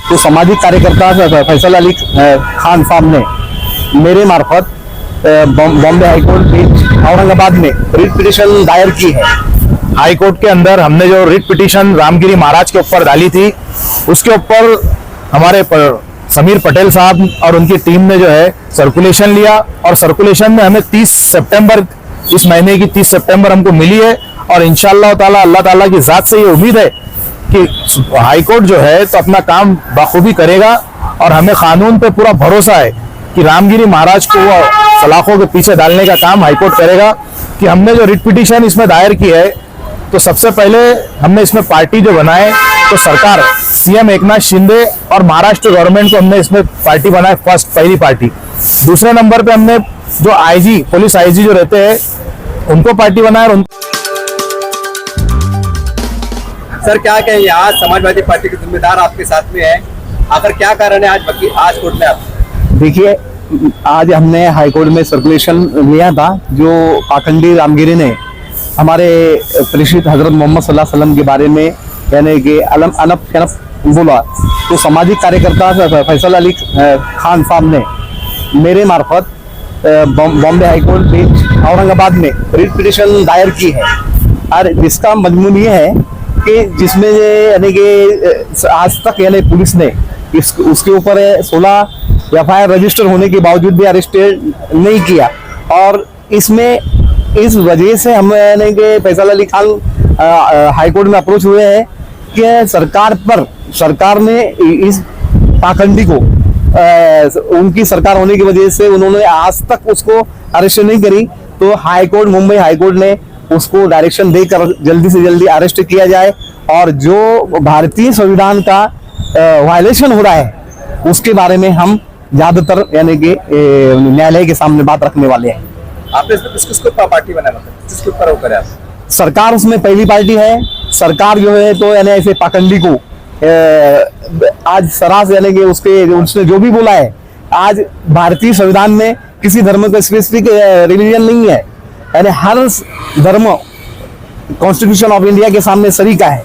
तो सामाजिक कार्यकर्ता फैसल अली खान साहब ने मेरे मार्फत बॉम्बे हाईकोर्ट बेंच औरंगाबाद में रिट पिटीशन दायर की है। हाईकोर्ट के अंदर हमने जो रिट पिटीशन रामगिरी महाराज के ऊपर डाली थी, उसके ऊपर हमारे समीर पटेल साहब और उनकी टीम ने जो है सर्कुलेशन लिया, और सर्कुलेशन में हमें 30 सितंबर, इस महीने की 30 सितंबर हमको मिली है। और इंशाअल्लाह ताला अल्लाह ताला की जात से ये उम्मीद है कि हाईकोर्ट जो है तो अपना काम बखूबी करेगा, और हमें कानून पे पूरा भरोसा है कि रामगिरी महाराज को वो सलाखों के पीछे डालने का काम हाईकोर्ट करेगा। कि हमने जो रिट पिटीशन इसमें दायर की है, तो सबसे पहले हमने इसमें पार्टी जो बनाए तो सरकार सीएम एकनाथ शिंदे और महाराष्ट्र गवर्नमेंट को हमने इसमें पार्टी बनाए, पहली पार्टी। दूसरे नंबर पे हमने जो आईजी, पुलिस आईजी जो रहते हैं, उनको पार्टी बनाया। और सर क्या कहेंगे, आज समाजवादी पार्टी के जिम्मेदार आपके साथ में है, आखिर क्या कारण है आज कोर्ट में आप? देखिए, आज हमने हाईकोर्ट में सर्कुलेशन लिया था, जो पाखंडी रामगिरी ने हमारे प्रेषित हजरत मोहम्मद सल्लल्लाहु अलैहि वसल्लम के बारे में यानी कि अनफ शनफ बोला, तो सामाजिक कार्यकर्ता फैसल अली खान साहब ने मेरे मार्फत बॉम्बे हाईकोर्ट बेंच औरंगाबाद में रिट पिटीशन दायर की है। और जिसका मजमून ये है कि जिसमें यानी कि आज तक यानी पुलिस ने उसके ऊपर 16 एफआईआर रजिस्टर होने के बावजूद भी अरेस्ट नहीं किया। और इसमें इस वजह से हम यानी कि फैसल अली खान हाईकोर्ट में अप्रोच हुए हैं कि सरकार ने इस पाखंडी को उनकी सरकार होने की वजह से उन्होंने आज तक उसको अरेस्ट नहीं करी, तो हाईकोर्ट, मुंबई हाईकोर्ट ने उसको डायरेक्शन देकर जल्दी से जल्दी अरेस्ट किया जाए। और जो भारतीय संविधान का वायलेशन हो रहा है उसके बारे में हम ज्यादातर यानी कि न्यायालय के सामने बात रखने वाले हैं। आपने इसमें किसको पार्टी बनाया, मतलब किसके ऊपर होकर आप? सरकार उसमें पहली पार्टी है। सरकार जो है तो यानी ऐसे पाखंडी को आज सरास यानी कि उसने जो भी बोला है, आज भारतीय संविधान में किसी धर्म का स्पेसिफिक रिलीजन नहीं है, यानी हर धर्म कॉन्स्टिट्यूशन ऑफ इंडिया के सामने सरीका है।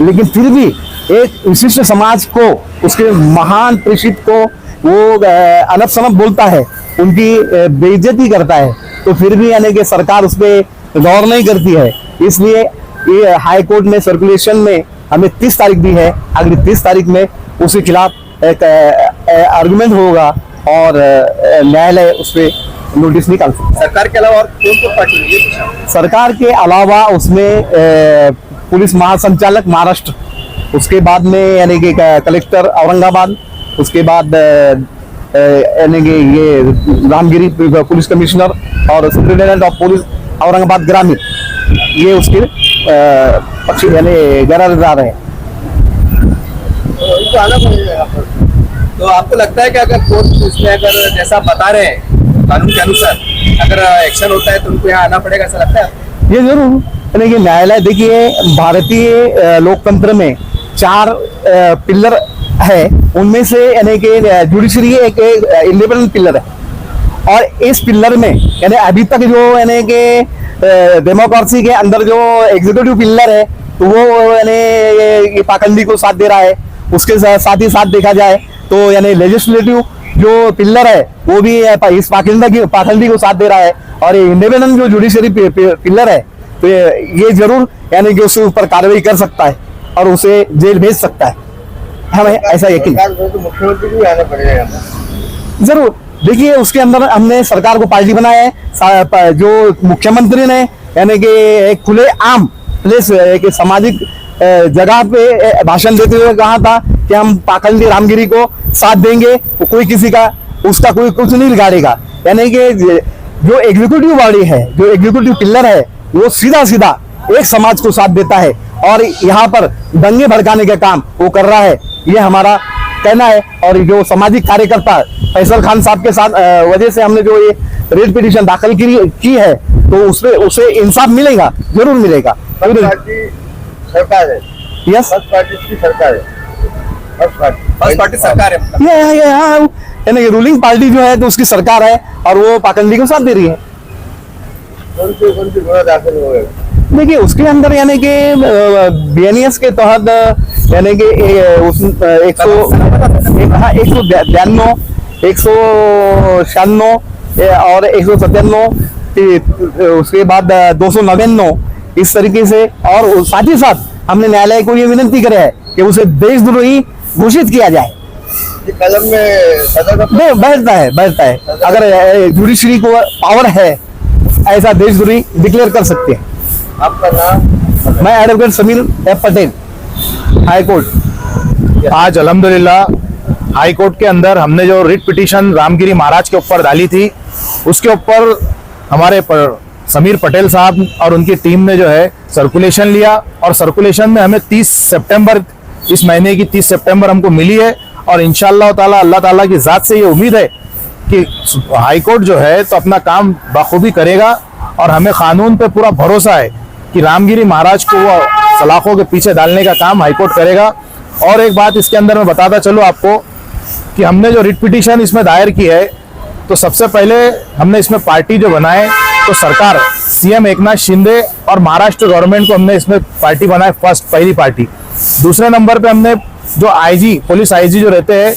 लेकिन फिर भी एक विशिष्ट समाज को, उसके महान प्रेषित को वो अनप शनप बोलता है, उनकी बेइज्जती करता है, तो फिर भी यानी कि सरकार उस पर गौर नहीं करती है। इसलिए ये हाईकोर्ट में सर्कुलेशन में हमें 30 तारीख दी है, अगली 30 तारीख में उसके खिलाफ एक आर्गुमेंट होगा और न्यायालय उस पर नोटिस निकाल सकता है। सरकार के अलावा और कौन पार्टी है? सरकार के अलावा उसमें पुलिस महासंचालक महाराष्ट्र, उसके बाद में यानी कि कलेक्टर औरंगाबाद, उसके बाद यानी कि ये रामगिरी पुलिस कमिश्नर और सुप्रिंटेंडेंट ऑफ पुलिस औरंगाबाद ग्रामीण, ये उसके पक्ष यानी गैरदार है। तो इनको आना पड़ेगा। तो आपको लगता है कि अगर कोर्ट इसमें अगर जैसा बता रहे हैं कानून के अनुसार अगर एक्शन होता है तो उनको यहाँ आना पड़ेगा, ऐसा लगता है? ये जरूर, यानी कि न्यायालय, देखिए भारतीय लोकतंत्र में 4 पिलर है, उनमें से यानी कि जुडिशरी एक इंडिपेंडेंट पिलर है। और इस पिलर में यानी अभी तक जो यानी कि डेमोक्रेसी के अंदर जो एग्जीक्यूटिव पिलर है, तो वो यानी पाखंडी को साथ दे रहा है। उसके साथ ही साथ देखा जाए तो यानी लेजिस्लेटिव जो पिलर है वो भी इस पाखंडी को साथ दे रहा है। और इंडिपेंडेंट जो जुडिशरी पिलर है, तो ये जरूर यानी कि उसके ऊपर कार्रवाई कर सकता है और उसे जेल भेज सकता है। हमें ऐसा यकीन है। मुख्यमंत्री को आना पड़ेगा जरूर। देखिए, उसके अंदर हमने सरकार को पार्टी बनाया है। जो मुख्यमंत्री ने यानी कि एक खुले आम प्लेस, एक सामाजिक जगह पे भाषण देते हुए कहा था कि हम पाखंडी रामगिरी को साथ देंगे, तो कोई किसी का उसका कोई कुछ नहीं बिगाड़ेगा। यानी कि जो एग्जीक्यूटिव बॉडी है, जो एग्जीक्यूटिव पिलर है, वो सीधा सीधा एक समाज को साथ देता है और यहाँ पर दंगे भड़काने का काम वो कर रहा है, ये हमारा कहना है। और जो सामाजिक कार्यकर्ता फैसल खान साहब के साथ वजह से हमने जो ये रिट पिटीशन दाखिल की है, तो उसे इंसाफ मिलेगा, जरूर मिलेगा। सरकार है, यस, फर्स्ट पार्टी की सरकार है, फर्स्ट पार्टी सरकार है, ये यानी कि रूलिंग पार्टी जो है तो उसकी सरकार है और वो पाखंडी को साथ दे रही है। कौन सी गुना दाखिल हो गए? देखिए उसके अंदर यानी कि बीएनएस के तहत यानी कि 192, 196 और 197, उसके बाद 299 इस तरीके से, और साथ ही साथ हमने न्यायालय को ये विनती करे है कि उसे देशद्रोही घोषित किया जाए। ये कलम में सजा का बैठता है अगर जुडिशरी को पावर है ऐसा देशद्रोही डिक्लेयर कर सकते हैं। आपका नाम? मैं advocate Sameer F Patel, high court. आज अल्हम्दुलिल्लाह हाई कोर्ट के अंदर हमने जो रिट पिटीशन रामगिरी महाराज के ऊपर डाली थी, उसके ऊपर हमारे समीर पटेल साहब और उनकी टीम ने जो है सर्कुलेशन लिया, और सर्कुलेशन में हमें 30 सितंबर, इस महीने की 30 सितंबर हमको मिली है। और इंशाअल्लाह ताला अल्लाह ताला की ज़ात से ये उम्मीद है कि हाई कोर्ट जो है तो अपना काम बखूबी करेगा, और हमें कानून पे पूरा भरोसा है कि रामगिरी महाराज को वो सलाखों के पीछे डालने का काम हाई कोर्ट करेगा। और एक बात इसके अंदर मैं बताता चलूँ आपको कि हमने जो रिट पिटीशन इसमें दायर की है, तो सबसे पहले हमने इसमें पार्टी जो बनाए तो सरकार सीएम एकनाथ शिंदे और महाराष्ट्र गवर्नमेंट को हमने इसमें पार्टी बनाए, फर्स्ट पहली पार्टी। दूसरे नंबर पे हमने जो आईजी, पुलिस आईजी जो रहते हैं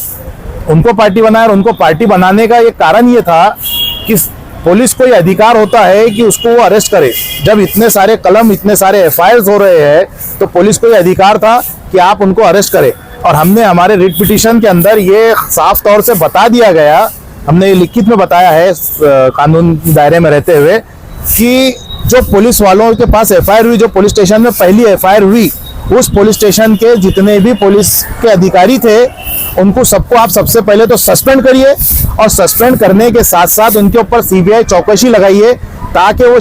उनको पार्टी बनाया, और उनको पार्टी बनाने का ये कारण ये था कि पुलिस को ये अधिकार होता है कि उसको वो अरेस्ट करे। जब इतने सारे कलम, इतने सारे एफआईआर हो रहे हैं तो पुलिस को ये अधिकार था कि आप उनको अरेस्ट करें। और हमने हमारे रिट पिटीशन के अंदर ये साफ तौर से बता दिया गया, हमने ये लिखित में बताया है कानून दायरे में रहते हुए, कि जो पुलिस वालों के पास एफआईआर हुई, जो पुलिस स्टेशन में पहली एफआईआर हुई, उस पुलिस स्टेशन के जितने भी पुलिस के अधिकारी थे उनको सबको आप सबसे पहले तो सस्पेंड करिए, और सस्पेंड करने के साथ साथ उनके ऊपर सीबीआई चौकसी लगाइए, ताकि वो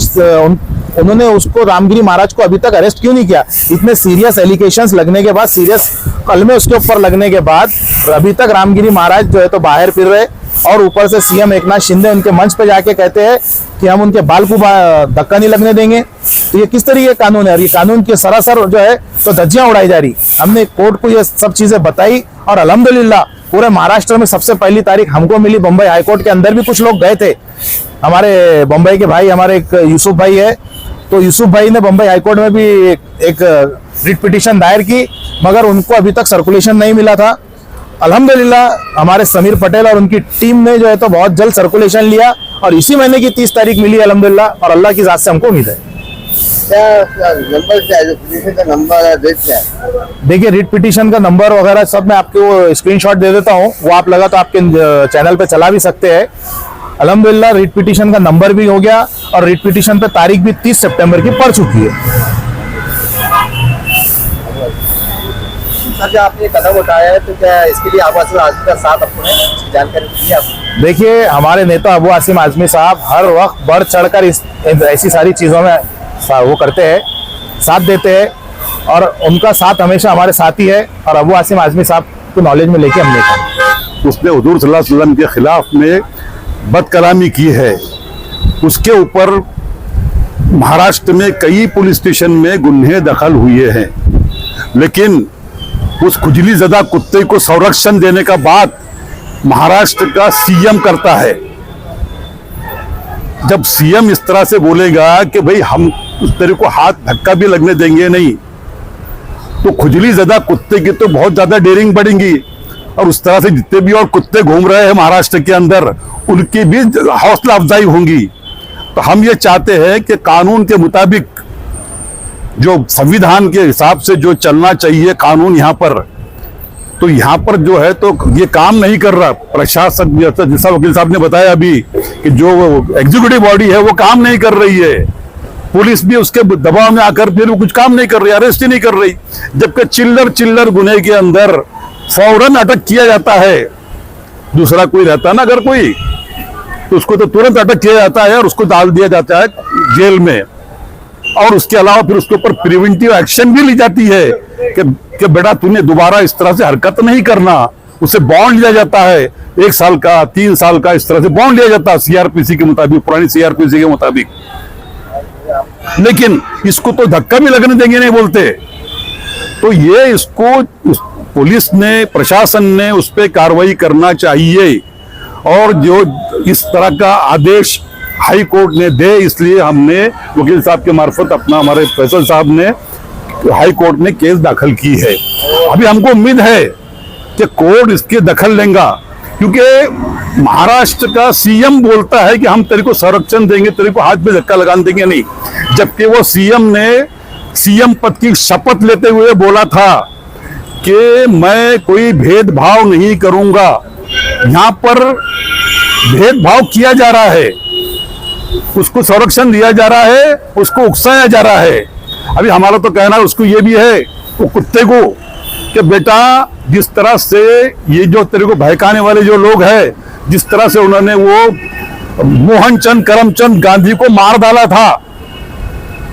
उन्होंने उसको रामगिरी महाराज को अभी तक अरेस्ट क्यों नहीं किया। इतने सीरियस एलिगेशंस लगने के बाद, सीरियस कलमे उसके ऊपर लगने के बाद अभी तक रामगिरी महाराज जो है तो बाहर फिर रहे, और ऊपर से सीएम एकनाथ शिंदे उनके मंच पे जाके कहते हैं कि हम उनके बाल को धक्का नहीं लगने देंगे। तो ये किस तरीके का कानून है, और ये कानून के सरासर जो है तो धज्जियां उड़ाई जा रही। हमने कोर्ट को ये सब चीजें बताई, और अल्हम्दुलिल्लाह पूरे महाराष्ट्र में सबसे पहली तारीख हमको मिली। बम्बई हाईकोर्ट के अंदर भी कुछ लोग गए थे, हमारे बम्बई के भाई, हमारे एक यूसुफ भाई है, तो यूसुफ भाई ने बम्बई हाईकोर्ट में भी एक रिट पिटीशन दायर की, मगर उनको अभी तक सर्कुलेशन नहीं मिला था। अल्हम्दुलिल्लाह हमारे समीर पटेल और उनकी टीम ने जो है तो बहुत जल्द सर्कुलेशन लिया, और इसी महीने की 30 तारीख मिली अल्हम्दुलिल्लाह, और अल्लाह की ज़ात से हमको उम्मीद है। क्या नंबर क्या है, पिटीशन का नंबर है, डेट क्या है? देखिए रिट पिटीशन का नंबर वगैरह सब मैं आपको स्क्रीनशॉट दे देता हूँ, वो आप लगा तो आपके चैनल पे चला भी सकते हैं। अल्हम्दुलिल्लाह रिट पिटीशन का नंबर भी हो गया, और रिट पिटीशन पे तारीख भी 30 सितंबर की पड़ चुकी है। सर जो आपने कदम उठाया है, तो क्या इसके लिए आवाज़ आजमी का साथ अपने इसकी जानकारी दी है आपको? देखिए हमारे नेता अबू आसिम आजमी साहब हर वक्त बढ़ चढ़कर ऐसी सारी चीज़ों में वो करते हैं, साथ देते हैं, और उनका साथ हमेशा हमारे साथ ही है। और अबू आसिम आजमी साहब को नॉलेज में लेके हमने कहा उसने हुजूर सल्लल्लाहु अलैहि वसल्लम के खिलाफ में बदकलामी की है, उसके ऊपर महाराष्ट्र में कई पुलिस स्टेशन में गुन्हे दखल हुए हैं, लेकिन उस खुजली ज़दा कुत्ते को संरक्षण देने का बात महाराष्ट्र का सीएम करता है। जब सीएम इस तरह से बोलेगा कि भाई हम तेरे को हाथ धक्का भी लगने देंगे नहीं, तो खुजली ज़दा कुत्ते की तो बहुत ज्यादा डेयरिंग बढ़ेगी, और उस तरह से जितने भी और कुत्ते घूम रहे हैं महाराष्ट्र के अंदर उनकी भी हौसला अफजाई होंगी। तो हम ये चाहते हैं कि कानून के मुताबिक, जो संविधान के हिसाब से जो चलना चाहिए कानून यहाँ पर, तो यहाँ पर जो है तो ये काम नहीं कर रहा प्रशासन। जैसा वकील साहब ने बताया अभी कि जो एग्जीक्यूटिव बॉडी है वो काम नहीं कर रही है, पुलिस भी उसके दबाव में आकर फिर वो कुछ काम नहीं कर रही, अरेस्ट ही नहीं कर रही, जबकि चिल्लर गुने के अंदर फौरन अटक किया जाता है। दूसरा कोई रहता ना अगर कोई, तो उसको तो तुरंत अटक किया जाता है और उसको डाल दिया जाता है जेल में, और उसके अलावा फिर उसके ऊपर प्रिवेंटिव एक्शन भी ली जाती है कि बेटा तूने दोबारा इस तरह से हरकत नहीं करना। उसे बॉन्ड लिया जाता है 1 साल का, 3 साल का, इस तरह से बॉन्ड लिया जाता है सीआरपीसी के मुताबिक, पुरानी सीआरपीसी के मुताबिक। लेकिन इसको तो धक्का भी लगने देंगे नहीं बोलते। तो ये इसको पुलिस ने, प्रशासन ने उस पर कार्रवाई करना चाहिए, और जो इस तरह का आदेश हाई कोर्ट ने दे, इसलिए हमने वकील साहब के मार्फत अपना, हमारे फैसल साहब ने हाई कोर्ट में केस दाखिल की है। अभी हमको उम्मीद है कि कोर्ट इसके दखल लेगा, क्योंकि महाराष्ट्र का सीएम बोलता है कि हम तेरे को संरक्षण देंगे, तेरे को हाथ पे धक्का लगाने देंगे नहीं, जबकि वो सीएम ने सीएम पद की शपथ लेते हुए बोला था कि मैं कोई भेदभाव नहीं करूंगा। यहां पर भेदभाव किया जा रहा है, उसको संरक्षण दिया जा रहा है, उसको उकसाया जा रहा है। अभी हमारा तो कहना है उसको ये भी है, वो कुत्ते को, कि बेटा जिस तरह से ये जो तेरे को बहकाने वाले जो लोग हैं, जिस तरह से उन्होंने वो मोहनचंद करमचंद गांधी को मार डाला था,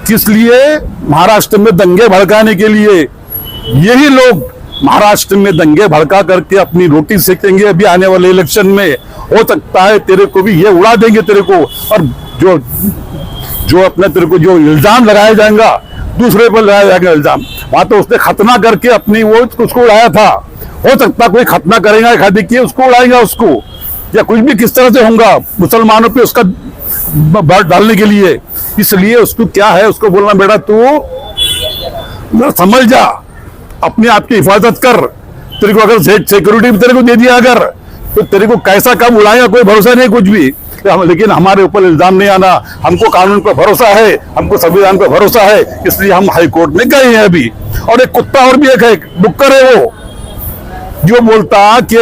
किस लिए? महाराष्ट्र में दंगे भड़काने के लिए। यही लोग महाराष्ट्र में दंगे भड़का करके अपनी रोटी सेकेंगे। अभी आने वाले इलेक्शन में हो सकता है तेरे को भी ये उड़ा देंगे तेरे को, और जो अपने तेरे को जो इल्जाम लगाया जाएगा, दूसरे पर लगाया जाएगा इल्जाम। वहां तो उसने खतना करके अपनी वो उसको उड़ाया था, हो सकता कोई खतना करेगा खादी किए उसको उड़ाएगा उसको, या कुछ भी किस तरह से होगा मुसलमानों पे उसका बात डालने के लिए। इसलिए उसको क्या है, उसको बोलना बेटा तू समझ जा, अपने आप की हिफाजत कर। तेरे को अगर सिक्योरिटी भी तेरे को दे दिया अगर, तो तेरे को कैसा कब उड़ाएगा कोई भरोसा नहीं कुछ भी। लेकिन हमारे ऊपर इल्जाम नहीं आना, हमको कानून पर भरोसा है, हमको संविधान पर भरोसा है, इसलिए हम हाई कोर्ट में गए हैं अभी। और एक कुत्ता और भी एक है, डुक्कर है वो, जो बोलता कि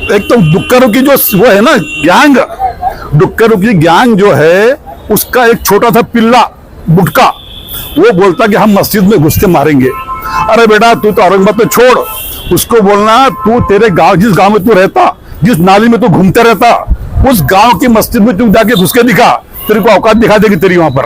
एक तो डुक्करों की जो वो है ना गैंग, डुक्करों की गैंग जो है, उसका एक छोटा सा पिल्ला बुटका, वो बोलता कि हम मस्जिद में घुस के मारेंगे। अरे बेटा तू तो औरंगाबाद पे छोड़, उसको बोलना तू तेरे गांव, जिस गांव में तू रहता, जिस नाली में तू घूमते रहता, उस गांव की मस्जिद में तू जाके घुस के दिखा, तेरे को औकात दिखा देगी तेरी वहां पर।